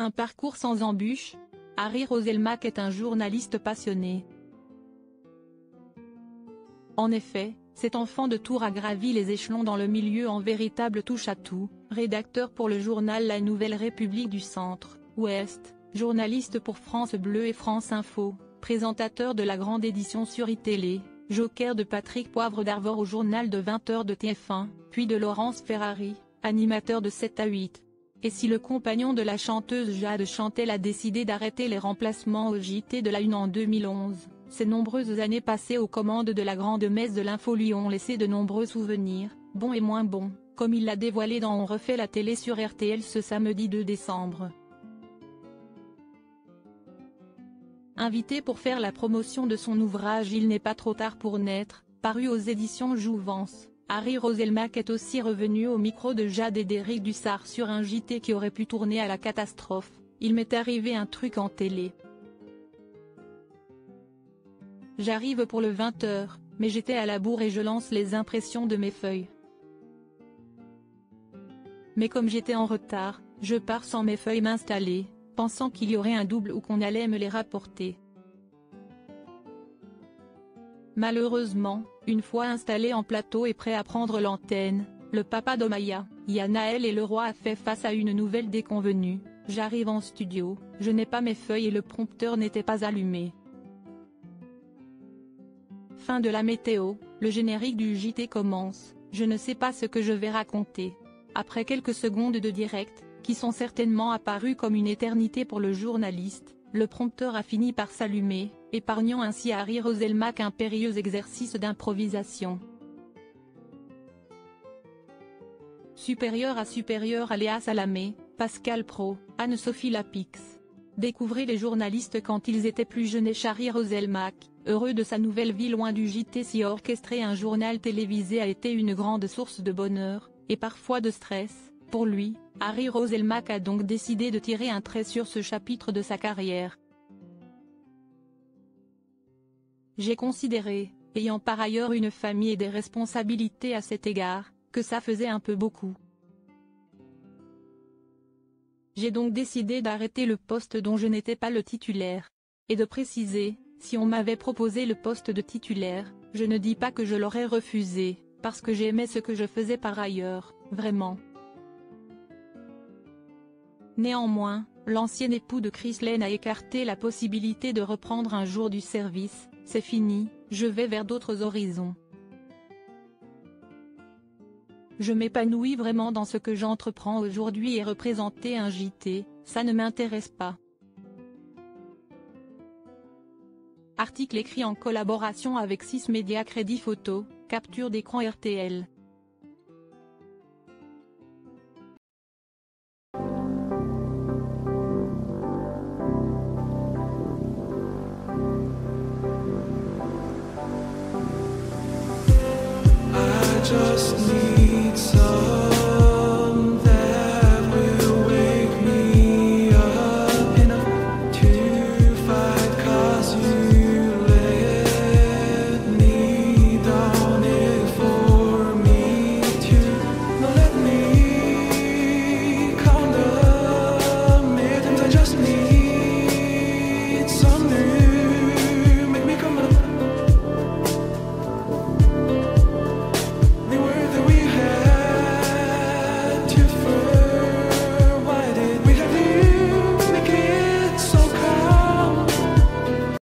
Un parcours sans embûches. Harry Roselmack est un journaliste passionné. En effet, cet enfant de Tours a gravi les échelons dans le milieu en véritable touche-à-tout, rédacteur pour le journal La Nouvelle République du Centre-Ouest, journaliste pour France Bleu et France Info, présentateur de la grande édition sur iTélé, joker de Patrick Poivre d'Arvor au journal de 20h de TF1, puis de Laurence Ferrari, animateur de 7 à 8. Et si le compagnon de la chanteuse Jade Chantel a décidé d'arrêter les remplacements au JT de la Une en 2011, ces nombreuses années passées aux commandes de la grande messe de l'info lui ont laissé de nombreux souvenirs, bons et moins bons, comme il l'a dévoilé dans On refait la télé sur RTL ce samedi 2 décembre. Invité pour faire la promotion de son ouvrage Il n'est pas trop tard pour naître, paru aux éditions Jouvence, Harry Roselmack est aussi revenu au micro de Jade et d'Éric Dussard sur un JT qui aurait pu tourner à la catastrophe. Il m'est arrivé un truc en télé. J'arrive pour le 20h, mais j'étais à la bourre et je lance les impressions de mes feuilles. Mais comme j'étais en retard, je pars sans mes feuilles m'installer, pensant qu'il y aurait un double ou qu'on allait me les rapporter. Malheureusement, une fois installé en plateau et prêt à prendre l'antenne, le papa d'Omaya, Yanaël et le roi a fait face à une nouvelle déconvenue. J'arrive en studio, je n'ai pas mes feuilles et le prompteur n'était pas allumé. Fin de la météo, le générique du JT commence, je ne sais pas ce que je vais raconter. Après quelques secondes de direct, qui sont certainement apparues comme une éternité pour le journaliste, le prompteur a fini par s'allumer, épargnant ainsi à Harry Roselmack un périlleux exercice d'improvisation. Supérieur à Léa Salamé, Pascal Praud, Anne-Sophie Lapix. Découvrez les journalistes quand ils étaient plus jeunes et Harry Roselmack, heureux de sa nouvelle vie loin du JT si orchestré. Un journal télévisé a été une grande source de bonheur, et parfois de stress, pour lui. Harry Roselmack a donc décidé de tirer un trait sur ce chapitre de sa carrière. J'ai considéré, ayant par ailleurs une famille et des responsabilités à cet égard, que ça faisait un peu beaucoup. J'ai donc décidé d'arrêter le poste dont je n'étais pas le titulaire. Et de préciser, si on m'avait proposé le poste de titulaire, je ne dis pas que je l'aurais refusé, parce que j'aimais ce que je faisais par ailleurs, vraiment. Néanmoins, l'ancien époux de Chris Lane a écarté la possibilité de reprendre un jour du service. C'est fini, je vais vers d'autres horizons. Je m'épanouis vraiment dans ce que j'entreprends aujourd'hui et représenter un JT, ça ne m'intéresse pas. Article écrit en collaboration avec 6 médias. Crédit photo, capture d'écran RTL. I just need some